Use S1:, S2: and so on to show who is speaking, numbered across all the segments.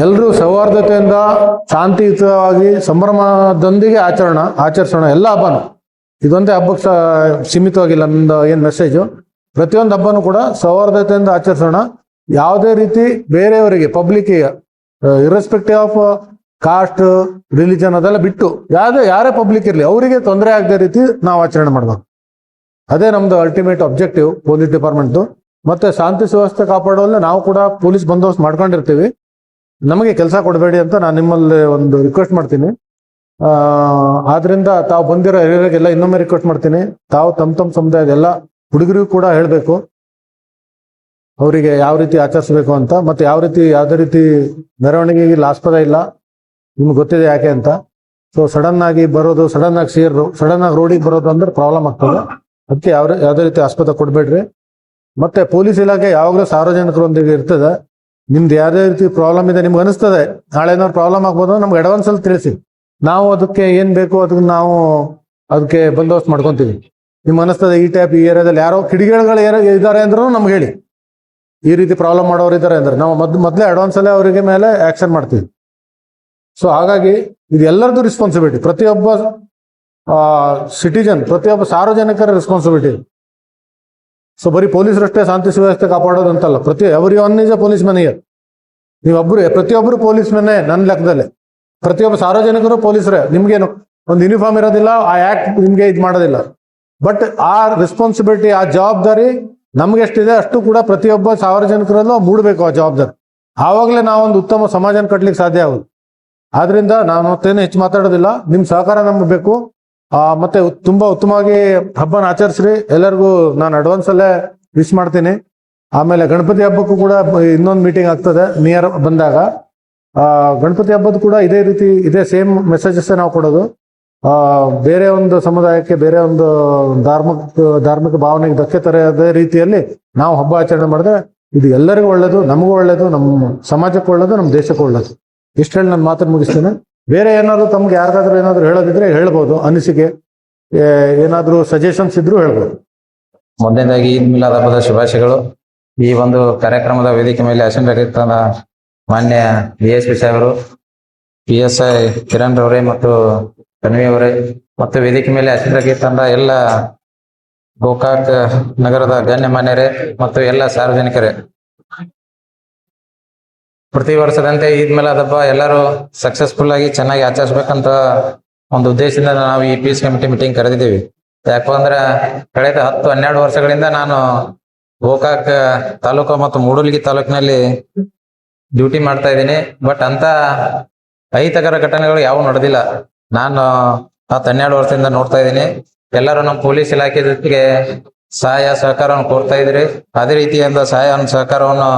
S1: ಎಲ್ಲರೂ ಸೌಹಾರ್ದತೆಯಿಂದ ಶಾಂತಿಯುತವಾಗಿ ಸಂಭ್ರಮದೊಂದಿಗೆ ಆಚರಿಸೋಣ ಎಲ್ಲ ಹಬ್ಬನು. ಇದೊಂದೇ ಹಬ್ಬಕ್ಕೆ ಸೀಮಿತವಾಗಿಲ್ಲ. ನಮ್ದು ಏನು ಮೆಸೇಜು, ಪ್ರತಿಯೊಂದು ಹಬ್ಬನೂ ಕೂಡ ಸೌಹಾರ್ದತೆಯಿಂದ ಆಚರಿಸೋಣ. ಯಾವುದೇ ರೀತಿ ಬೇರೆಯವರಿಗೆ ಪಬ್ಲಿಕ್ಕಿಗೆ ಇರ್ರೆಸ್ಪೆಕ್ಟಿವ್ ಆಫ್ ಕಾಸ್ಟ್ ರಿಲಿಜನ್ ಅದೆಲ್ಲ ಬಿಟ್ಟು ಯಾರೇ ಪಬ್ಲಿಕ್ ಇರಲಿ ಅವರಿಗೆ ತೊಂದರೆ ಆಗದ ರೀತಿ ನಾವು ಆಚರಣೆ ಮಾಡಬೇಕು. ಅದೇ ನಮ್ದು ಅಲ್ಟಿಮೇಟ್ ಅಬ್ಜೆಕ್ಟಿವ್ ಪೊಲೀಸ್ ಡಿಪಾರ್ಟ್ಮೆಂಟ್ದು. ಮತ್ತೆ ಶಾಂತಿ ಸುವ್ಯವಸ್ಥೆ ಕಾಪಾಡೋಲ್ಲ ನಾವು ಕೂಡ ಪೊಲೀಸ್ ಬಂದೋಬಸ್ತ್ ಮಾಡ್ಕೊಂಡಿರ್ತೀವಿ. ನಮಗೆ ಕೆಲಸ ಕೊಡಬೇಡಿ ಅಂತ ನಾನು ನಿಮ್ಮಲ್ಲಿ ಒಂದು ರಿಕ್ವೆಸ್ಟ್ ಮಾಡ್ತೀನಿ. ಆದ್ರಿಂದ ತಾವು ಬಂದಿರೋ ಹಿರಿಯರಿಗೆಲ್ಲ ಇನ್ನೊಮ್ಮೆ ರಿಕ್ವೆಸ್ಟ್ ಮಾಡ್ತೀನಿ, ತಾವು ತಮ್ಮ ಸಮುದಾಯದ ಎಲ್ಲ ಹುಡುಗರಿಗೂ ಕೂಡ ಹೇಳಬೇಕು ಅವರಿಗೆ ಯಾವ ರೀತಿ ಆಚರಿಸ್ಬೇಕು ಅಂತ. ಮತ್ತೆ ಯಾವುದೇ ರೀತಿ ಮೆರವಣಿಗೆಗೆ ಆಸ್ಪದ ಇಲ್ಲ, ನಿಮ್ಗೆ ಗೊತ್ತಿದೆ ಯಾಕೆ ಅಂತ. ಸೊ ಸಡನ್ ಆಗಿ ಬರೋದು, ಸಡನ್ ಆಗಿ ಸಡನ್ ಆಗಿ ರೋಡಿಗೆ ಬರೋದು ಅಂದ್ರೆ ಪ್ರಾಬ್ಲಮ್ ಆಗ್ತದೆ. ಅದಕ್ಕೆ ಯಾವುದೇ ರೀತಿ ಆಸ್ಪದ ಕೊಡಬೇಡ್ರಿ. ಮತ್ತೆ ಪೊಲೀಸ್ ಇಲಾಖೆ ಯಾವಾಗಲೂ ಸಾರ್ವಜನಿಕರೊಂದಿಗೆ ಇರ್ತದೆ. ನಿಮ್ದು ಯಾವುದೇ ರೀತಿ ಪ್ರಾಬ್ಲಮ್ ಇದೆ ನಿಮ್ಗೆ ಅನಿಸ್ತದೆ ನಾಳೆ ಏನಾದ್ರು ಪ್ರಾಬ್ಲಮ್ ಆಗ್ಬೋದು, ನಮ್ಗೆ ಅಡ್ವಾನ್ಸ್ ಅಲ್ಲಿ ತಿಳಿಸಿ. ನಾವು ಅದಕ್ಕೆ ಏನ್ ಬೇಕು ಅದಕ್ಕೆ ನಾವು ಅದಕ್ಕೆ ಬಂದೋಬಸ್ತ್ ಮಾಡ್ಕೊಂತೀವಿ. ನಿಮ್ಗೆ ಅನಿಸ್ತದೆ ಈ ಟೈಪ್ ಈ ಏರಿಯಾದಲ್ಲಿ ಯಾರೋ ಕಿಡಿಗೇಳುಗಳು ಇದ್ದಾರೆ ಅಂದ್ರೂ ನಮ್ಗೆ ಹೇಳಿ, ಈ ರೀತಿ ಪ್ರಾಬ್ಲಮ್ ಮಾಡೋರು ಇದ್ದಾರೆ ಅಂದ್ರೆ ನಾವು ಮೊದಲೇ ಅಡ್ವಾನ್ಸ್ ಅಲ್ಲೇ ಅವರಿಗೆ ಮೇಲೆ ಆಕ್ಷನ್ ಮಾಡ್ತೀವಿ. ಸೊ ಹಾಗಾಗಿ ಇದು ಎಲ್ಲರದ್ದು ರೆಸ್ಪಾನ್ಸಿಬಿಲಿಟಿ, ಪ್ರತಿಯೊಬ್ಬ ಸಿಟಿಜನ್, ಪ್ರತಿಯೊಬ್ಬ ಸಾರ್ವಜನಿಕರ ರೆಸ್ಪಾನ್ಸಿಬಿಲಿಟಿ. ಸೊ ಬರೀ ಪೊಲೀಸರಷ್ಟೇ ಶಾಂತಿ ಸುವ್ಯವಸ್ಥೆ ಕಾಪಾಡೋದು ಅಂತಲ್ಲ, every one is a police man here. ಪ್ರತಿಯೊಬ್ಬರು ಪೊಲೀಸ್ ಮ್ಯಾನೇ ನನ್ನ ಲೆಕ್ಕದಲ್ಲಿ. ಪ್ರತಿಯೊಬ್ಬ ಸಾರ್ವಜನಿಕರು ಪೊಲೀಸರೇ. ನಿಮ್ಗೇನು ಒಂದು ಯೂನಿಫಾರ್ಮ್ ಇರೋದಿಲ್ಲ, ಆ ಆಕ್ಟ್ ನಿಮ್ಗೆ ಇದು ಮಾಡೋದಿಲ್ಲ. ಬಟ್ ಆ ರೆಸ್ಪಾನ್ಸಿಬಿಲಿಟಿ, ಆ ಜವಾಬ್ದಾರಿ ನಮ್ಗೆ ಎಷ್ಟಿದೆ ಅಷ್ಟು ಕೂಡ ಪ್ರತಿಯೊಬ್ಬ ಸಾರ್ವಜನಿಕರಲ್ಲೂ ಮೂಡಬೇಕು ಆ ಜವಾಬ್ದಾರಿ. ಆವಾಗಲೇ ನಾವೊಂದು ಉತ್ತಮ ಸಮಾಜನ ಕಟ್ಲಿಕ್ಕೆ ಸಾಧ್ಯ ಆಗೋದು. ಆದ್ರಿಂದ ನಾನು ಮತ್ತೇನು ಹೆಚ್ಚು ಮಾತಾಡೋದಿಲ್ಲ, ನಿಮ್ಮ ಸಹಕಾರ ನಮ್ಗೆ ಬೇಕು. ಮತ್ತೆ ತುಂಬಾ ಉತ್ತಮವಾಗಿ ಹಬ್ಬನ ಆಚರಿಸ್ರಿ. ಎಲ್ಲರಿಗೂ ನಾನು ಅಡ್ವಾನ್ಸ್ ಅಲ್ಲೇ ವಿಶ್ ಮಾಡ್ತೀನಿ. ಆಮೇಲೆ ಗಣಪತಿ ಹಬ್ಬಕ್ಕೂ ಕೂಡ ಇನ್ನೊಂದು ಮೀಟಿಂಗ್ ಆಗ್ತದೆ ನಿಯರ್ ಬಂದಾಗ. ಗಣಪತಿ ಹಬ್ಬದ ಕೂಡ ಇದೇ ಸೇಮ್ ಮೆಸೇಜಸ್ ನಾವು ಕೊಡೋದು. ಬೇರೆ ಒಂದು ಸಮುದಾಯಕ್ಕೆ, ಬೇರೆ ಒಂದು ಧಾರ್ಮಿಕ ಭಾವನೆಗೆ ಧಕ್ಕೆ ತರದೇ ರೀತಿಯಲ್ಲಿ ನಾವು ಹಬ್ಬ ಆಚರಣೆ ಮಾಡಿದ್ರೆ ಇದು ಎಲ್ಲರಿಗೂ ಒಳ್ಳೇದು, ನಮಗೂ ಒಳ್ಳೇದು, ನಮ್ಮ ಸಮಾಜಕ್ಕೂ ಒಳ್ಳೇದು, ನಮ್ಮ ದೇಶಕ್ಕೂ ಒಳ್ಳೇದು. ಇಷ್ಟು ಹೇಳಿ ನಾನು ಮಾತನ್ನು ಮುಗಿಸ್ತೇನೆ. ಬೇರೆ ಏನಾದ್ರು ತಮ್ಗೆ ಯಾರಿಗಾದ್ರೂ ಏನಾದ್ರು ಹೇಳೋದಿದ್ರೆ ಹೇಳ್ಬೋದು, ಅನಿಸಿಕೆ ಏನಾದ್ರು ಸಜೆಷನ್ಸ್ ಇದ್ರು ಹೇಳ್ಬೋದು.
S2: ಮೊದಲನೇದಾಗಿ ಈದ್ ಮಿಲಾದ್ ಹಬ್ಬದ ಶುಭಾಶಯಗಳು. ಈ ಒಂದು ಕಾರ್ಯಕ್ರಮದ ವೇದಿಕೆ ಮೇಲೆ ಆಸೀನರಾಗಿರ್ತಾರ ಮಾನ್ಯ DSP ಸಾಹೇಬರು, PSI ಕಿರಣ್ ರವರೇ ಮತ್ತು ಕನ್ವಿ ಅವರೇ, ಮತ್ತು ವೇದಿಕೆ ಮೇಲೆ ಆಸೀನರಾಗಿರ್ತಾರ ಎಲ್ಲ ಗೋಕಾಕ್ ನಗರದ ಗಣ್ಯಮಾನ್ಯರೇ ಮತ್ತು ಎಲ್ಲ ಸಾರ್ವಜನಿಕರೇ. ಪ್ರತಿ ವರ್ಷದಂತೆ ಈದ್ ಮಿಲಾದ್ ಹಬ್ಬ ಎಲ್ಲರೂ ಸಕ್ಸಸ್ಫುಲ್ ಆಗಿ ಚೆನ್ನಾಗಿ ಆಚರಿಸ್ಬೇಕಂತ ಒಂದು ಉದ್ದೇಶದಿಂದ ನಾವು ಈ ಪೀಸ್ ಕಮಿಟಿ ಮೀಟಿಂಗ್ ಕರೆದಿದ್ದೀವಿ. ಯಾಕಂದ್ರೆ ಕಳೆದ 10-12 ವರ್ಷಗಳಿಂದ ನಾನು ಗೋಕಾಕ್ ತಾಲೂಕು ಮತ್ತು ಮೂಡಲಗಿ ತಾಲೂಕಿನಲ್ಲಿ ಡ್ಯೂಟಿ ಮಾಡ್ತಾ ಇದ್ದೀನಿ. ಬಟ್ ಅಂತ ಅಹಿತಕರ ಘಟನೆಗಳು ಯಾವ ನಡೆದಿಲ್ಲ. ನಾನು 10-12 ವರ್ಷದಿಂದ ನೋಡ್ತಾ ಇದ್ದೀನಿ. ಎಲ್ಲರೂ ನಮ್ಮ ಪೊಲೀಸ್ ಇಲಾಖೆ ಜೊತೆಗೆ ಸಹಾಯ ಸಹಕಾರವನ್ನು ಕೋರ್ತಾ ಇದ್ರಿ. ಅದೇ ರೀತಿಯಿಂದ ಸಹಾಯ ಸಹಕಾರವನ್ನು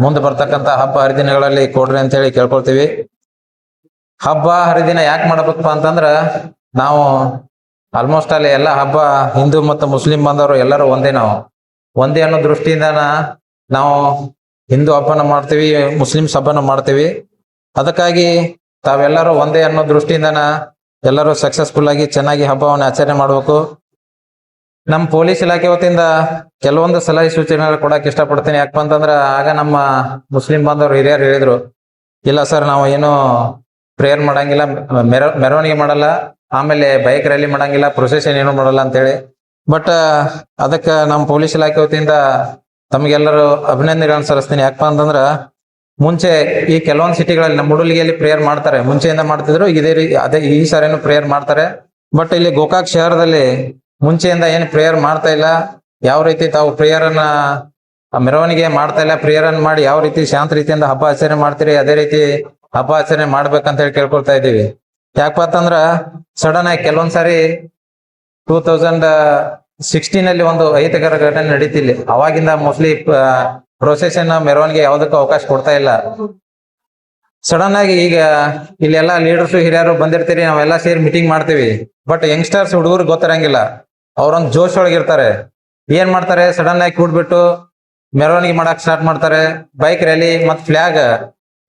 S2: ಮುಂದೆ ಬರ್ತಕ್ಕಂಥ ಹಬ್ಬ ಹರಿದಿನಗಳಲ್ಲಿ ಕೊಡ್ರಿ ಅಂತ ಹೇಳಿ ಕೇಳ್ಕೊಳ್ತೀವಿ. ಹಬ್ಬ ಹರಿದಿನ ಯಾಕೆ ಮಾಡ್ಬೇಕಪ್ಪ ಅಂತಂದ್ರ, ನಾವು ಆಲ್ಮೋಸ್ಟ್ ಅಲ್ಲಿ ಎಲ್ಲ ಹಬ್ಬ ಹಿಂದೂ ಮತ್ತು ಮುಸ್ಲಿಂ ಬಂದವರು ಎಲ್ಲರೂ ನಾವು ಒಂದೇ ಅನ್ನೋ ದೃಷ್ಟಿಯಿಂದ ನಾವು ಹಿಂದೂ ಹಬ್ಬನ ಮಾಡ್ತೀವಿ, ಮುಸ್ಲಿಮ್ಸ್ ಹಬ್ಬನ ಮಾಡ್ತೀವಿ. ಅದಕ್ಕಾಗಿ ತಾವೆಲ್ಲರೂ ಒಂದೇ ಅನ್ನೋ ದೃಷ್ಟಿಯಿಂದ ಎಲ್ಲರೂ ಸಕ್ಸಸ್ಫುಲ್ ಆಗಿ ಚೆನ್ನಾಗಿ ಹಬ್ಬವನ್ನು ಆಚರಣೆ ಮಾಡ್ಬೇಕು. ನಮ್ಮ ಪೊಲೀಸ್ ಇಲಾಖೆ ವತಿಯಿಂದ ಕೆಲವೊಂದು ಸಲಹೆ ಸೂಚನೆಗಳು ಕೊಡಕ್ಕೆ ಇಷ್ಟಪಡ್ತೀನಿ. ಯಾಕಪ್ಪ ಅಂತಂದ್ರ ಆಗ ನಮ್ಮ ಮುಸ್ಲಿಂ ಬಾಂಧವರು ಹಿರಿಯರು ಹೇಳಿದ್ರು, ಇಲ್ಲ ಸರ್ ನಾವು ಏನು ಪ್ರೇಯರ್ ಮಾಡಂಗಿಲ್ಲ, ಮೆರವಣಿಗೆ ಮಾಡಲ್ಲ, ಆಮೇಲೆ ಬೈಕ್ ರ್ಯಾಲಿ ಮಾಡಂಗಿಲ್ಲ, ಪ್ರೊಸೆಷನ್ ಏನು ಮಾಡಲ್ಲ ಅಂತೇಳಿ. ಬಟ್ ಅದಕ್ಕೆ ನಮ್ಮ ಪೊಲೀಸ್ ಇಲಾಖೆ ವತಿಯಿಂದ ತಮಗೆಲ್ಲರೂ ಅಭಿನಂದನೆಗಳನ್ನು ಸಲ್ಲಿಸ್ತೀನಿ. ಯಾಕಪ್ಪ ಅಂತಂದ್ರ ಮುಂಚೆ ಈ ಕೆಲವೊಂದು ಸಿಟಿಗಳಲ್ಲಿ ನಮ್ಮ ಮೂಡಲಗಿಯಲ್ಲಿ ಪ್ರೇಯರ್ ಮಾಡ್ತಾರೆ, ಮುಂಚೆಯಿಂದ ಮಾಡ್ತಿದ್ರು, ಅದೇ ಈ ಸಾರಿನೂ ಪ್ರೇಯರ್ ಮಾಡ್ತಾರೆ. ಬಟ್ ಇಲ್ಲಿ ಗೋಕಾಕ್ ಶಹರದಲ್ಲಿ ಮುಂಚೆಯಿಂದ ಏನು ಪ್ರೇಯರ್ ಮಾಡ್ತಾ ಇಲ್ಲ. ಯಾವ ರೀತಿ ತಾವು ಪ್ರೇಯರ್ ಅನ್ನ ಮೆರವಣಿಗೆ ಮಾಡ್ತಾ ಇಲ್ಲ, ಪ್ರೇಯರ್ ಅನ್ನ ಮಾಡಿ ಯಾವ ರೀತಿ ಶಾಂತ ರೀತಿಯಿಂದ ಹಬ್ಬ ಆಚರಣೆ ಮಾಡ್ತೀರಿ ಅದೇ ರೀತಿ ಹಬ್ಬ ಆಚರಣೆ ಮಾಡ್ಬೇಕಂತ ಹೇಳಿ ಕೇಳ್ಕೊಳ್ತಾ ಇದ್ದೀವಿ. ಯಾಕಪ್ಪ ಅಂತಂದ್ರ ಸಡನ್ ಆಗಿ ಕೆಲವೊಂದ್ಸಾರಿ 2016 ಒಂದು ಅಹಿತಕರ ಘಟನೆ ನಡೀತಿಲ್ಲ. ಅವಾಗಿಂದ ಮೋಸ್ಟ್ಲಿ ಪ್ರೊಸೆಷನ್ ಮೆರವಣಿಗೆ ಯಾವುದಕ್ಕೂ ಅವಕಾಶ ಕೊಡ್ತಾ ಇಲ್ಲ. ಸಡನ್ ಆಗಿ ಈಗ ಇಲ್ಲೆಲ್ಲ ಲೀಡರ್ಸ್ ಹಿರಿಯರು ಬಂದಿರ್ತೀರಿ, ನಾವೆಲ್ಲ ಸೇರಿ ಮೀಟಿಂಗ್ ಮಾಡ್ತೀವಿ. ಬಟ್ ಯಂಗ್ಸ್ಟರ್ಸ್ ಹುಡುಗರು ಗೊತ್ತಿರಂಗಿಲ್ಲ, ಅವ್ರೊಂದು ಜೋಶ್ ಒಳಗಿರ್ತಾರೆ. ಏನ್ ಮಾಡ್ತಾರೆ, ಸಡನ್ ಆಗಿ ಕೂಡ್ಬಿಟ್ಟು ಮೆರವಣಿಗೆ ಮಾಡಕ್ ಸ್ಟಾರ್ಟ್ ಮಾಡ್ತಾರೆ. ಬೈಕ್ ರ್ಯಾಲಿ ಮತ್ ಫ್ಲಾಗ್,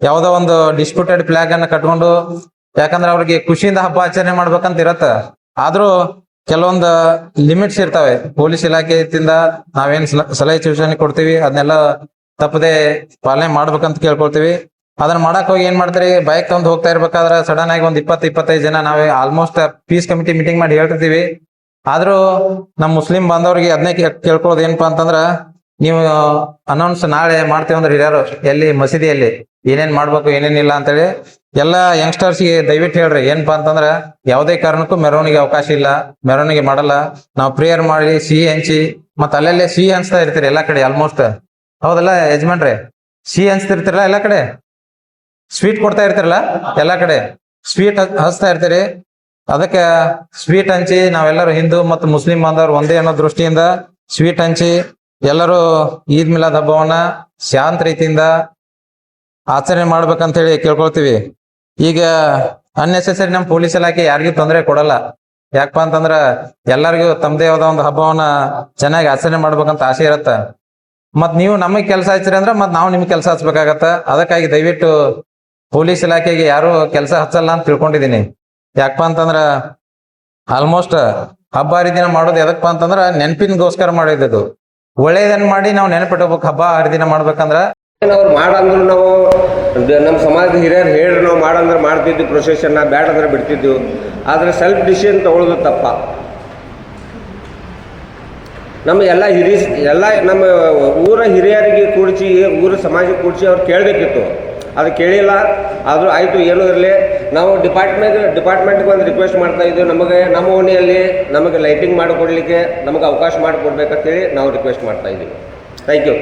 S2: ಯಾವ್ದೋ ಒಂದು ಡಿಸ್ಪ್ಯೂಟೆಡ್ ಫ್ಲಾಗ್ ಅನ್ನ ಕಟ್ಕೊಂಡು, ಯಾಕಂದ್ರೆ ಅವ್ರಿಗೆ ಖುಷಿಯಿಂದ ಹಬ್ಬ ಆಚರಣೆ ಮಾಡ್ಬೇಕಂತ ಇರತ್ತ. ಆದ್ರೂ ಕೆಲವೊಂದು ಲಿಮಿಟ್ಸ್ ಇರ್ತಾವೆ. ಪೊಲೀಸ್ ಇಲಾಖೆಯಿಂದ ನಾವೇನ್ ಸಲಹೆ ಸೂಚನೆ ಕೊಡ್ತೀವಿ ಅದನ್ನೆಲ್ಲ ತಪ್ಪದೆ ಪಾಲನೆ ಮಾಡ್ಬೇಕಂತ ಕೇಳ್ಕೊಳ್ತೀವಿ. ಅದನ್ನ ಮಾಡಕ್ ಹೋಗಿ ಏನ್ ಮಾಡ್ತಾರೆ, ಬೈಕ್ ತಗೊಂಡ್ ಹೋಗ್ತಾ ಇರ್ಬೇಕಾದ್ರೆ ಸಡನ್ ಆಗಿ ಒಂದ್ 20-25 ಜನ ನಾವೇ ಆಲ್ಮೋಸ್ಟ್ ಪೀಸ್ ಕಮಿಟಿ ಮೀಟಿಂಗ್ ಮಾಡಿ ಹೇಳ್ತಿರ್ತೀವಿ. ಆದ್ರೂ ನಮ್ ಮುಸ್ಲಿಂ ಬಾಂಧವರಿಗೆ ಅದನ್ನೇ ಕೇಳ್ಕೊಳ್ಳೋದು ಏನಪ್ಪಾ ಅಂತಂದ್ರ, ನೀವು ಅನೌನ್ಸ್ ನಾಳೆ ಮಾಡ್ತೀವಿ ಅಂದ್ರೆ ಹಿರಿಯರು ಎಲ್ಲಿ ಮಸೀದಿಯಲ್ಲಿ ಏನೇನ್ ಮಾಡ್ಬೇಕು ಏನೇನಿಲ್ಲ ಅಂತೇಳಿ ಎಲ್ಲಾ ಯಂಗ್ಸ್ಟರ್ಸ್ಗೆ ದಯವಿಟ್ಟು ಹೇಳ್ರಿ. ಏನಪ್ಪಾ ಅಂತಂದ್ರ ಯಾವುದೇ ಕಾರಣಕ್ಕೂ ಮೆರವಣಿಗೆ ಅವಕಾಶ ಇಲ್ಲ, ಮೆರವಣಿಗೆ ಮಾಡಲ್ಲ. ನಾವು ಪ್ರೇಯರ್ ಮಾಡಿ ಸಿಹಿ ಹಂಚಿ, ಮತ್ತ ಅಲ್ಲಲ್ಲೇ ಸಿಹಿ ಹಂಚ್ತಾ ಇರ್ತೀರಿ ಎಲ್ಲಾ ಕಡೆ ಆಲ್ಮೋಸ್ಟ್. ಹೌದಲ್ಲ ಯಜಮಾನ್ರೆ? ಸಿಹಿ ಹಂಚ್ತಿರ್ತಿರಲ್ಲ ಎಲ್ಲಾ ಕಡೆ, ಸ್ವೀಟ್ ಕೊಡ್ತಾ ಇರ್ತಿರಲ್ಲ ಎಲ್ಲಾ ಕಡೆ, ಸ್ವೀಟ್ ಹಚ್ತಾ ಇರ್ತೀರಿ. ಅದಕ್ಕೆ ಸ್ವೀಟ್ ಹಂಚಿ ನಾವೆಲ್ಲರೂ ಹಿಂದೂ ಮತ್ತು ಮುಸ್ಲಿಂ ಬಾಂಧವರು ಒಂದೇ ಅನ್ನೋ ದೃಷ್ಟಿಯಿಂದ ಸ್ವೀಟ್ ಹಂಚಿ ಎಲ್ಲರೂ ಈದ್ ಮಿಲಾದ್ ಹಬ್ಬವನ್ನ ಶಾಂತ ರೀತಿಯಿಂದ ಆಚರಣೆ ಮಾಡ್ಬೇಕಂತ ಹೇಳಿ ಕೇಳ್ಕೊಳ್ತೀವಿ. ಈಗ ಅನ್ನೆಸೆಸರಿ ನಮ್ಮ ಪೊಲೀಸ್ ಇಲಾಖೆ ಯಾರಿಗೂ ತೊಂದರೆ ಕೊಡಲ್ಲ. ಯಾಕಪ್ಪ ಅಂತಂದ್ರ ಎಲ್ಲರಿಗೂ ತಮ್ಮದೇ ಆದ ಒಂದು ಹಬ್ಬವನ್ನ ಚೆನ್ನಾಗಿ ಆಚರಣೆ ಮಾಡ್ಬೇಕಂತ ಆಸೆ ಇರತ್ತ. ಮತ್ ನೀವು ನಮಗ್ ಕೆಲಸ ಹಚ್ಚಿರಿ ಅಂದ್ರ ಮತ್ ನಾವು ನಿಮ್ಗೆ ಕೆಲಸ ಹಚ್ಬೇಕಾಗತ್ತ. ಅದಕ್ಕಾಗಿ ದಯವಿಟ್ಟು ಪೊಲೀಸ್ ಇಲಾಖೆಗೆ ಯಾರು ಕೆಲಸ ಹಚ್ಚಲ್ಲ ಅಂತ ತಿಳ್ಕೊಂಡಿದೀನಿ. ಯಾಕಪ್ಪ ಅಂತಂದ್ರ ಆಲ್ಮೋಸ್ಟ್ ಹಬ್ಬ ಹರಿದಿನ ಮಾಡೋದು ಎದಕ್ಕಪ್ಪ ಅಂತಂದ್ರ ನೆನಪಿನಗೋಸ್ಕರ ಮಾಡಿದ್ದು. ಒಳ್ಳೇದನ್ನ ಮಾಡಿ ನಾವು ನೆನಪಿಟ್ಕೋಬೇಕು. ಹಬ್ಬ ಹರಿದಿನ ಮಾಡ್ಬೇಕಂದ್ರ
S3: ಅವ್ರು ಮಾಡಂದ್ರು ನಾವು ನಮ್ಮ ಸಮಾಜದ ಹಿರಿಯರು ಹೇಳ್ರಿ ನಾವು ಮಾಡಂದ್ರೆ ಮಾಡ್ತಿದ್ವಿ, ಪ್ರೊಸೆಷನ್ನ ಬ್ಯಾಡ ಅಂದ್ರೆ ಬಿಡ್ತಿದ್ವಿ. ಆದರೆ ಸೆಲ್ಫ್ ಡಿಸಿಷನ್ ತಗೊಳ್ಳೋದು ತಪ್ಪ. ನಮ್ಮ ಎಲ್ಲ ನಮ್ಮ ಊರ ಹಿರಿಯರಿಗೆ ಕೂಡಿಸಿ, ಊರ ಸಮಾಜಕ್ಕೆ ಕೂಡಿಸಿ ಅವ್ರು ಕೇಳಬೇಕಿತ್ತು. ಅದು ಕೇಳಿಲ್ಲ. ಆದರೂ ಆಯಿತು, ಏನೂ ಇರಲಿ. ನಾವು ಡಿಪಾರ್ಟ್ಮೆಂಟ್ಗೆ ಒಂದು ರಿಕ್ವೆಸ್ಟ್ ಮಾಡ್ತಾ ಇದ್ದೀವಿ, ನಮಗೆ ನಮ್ಮ ಓಣಿಯಲ್ಲಿ ನಮಗೆ ಲೈಟಿಂಗ್ ಮಾಡಿಕೊಡ್ಲಿಕ್ಕೆ ನಮಗೆ ಅವಕಾಶ ಮಾಡಿಕೊಡ್ಬೇಕಂತೇಳಿ ನಾವು ರಿಕ್ವೆಸ್ಟ್ ಮಾಡ್ತಾ ಇದ್ದೀವಿ. Thank you.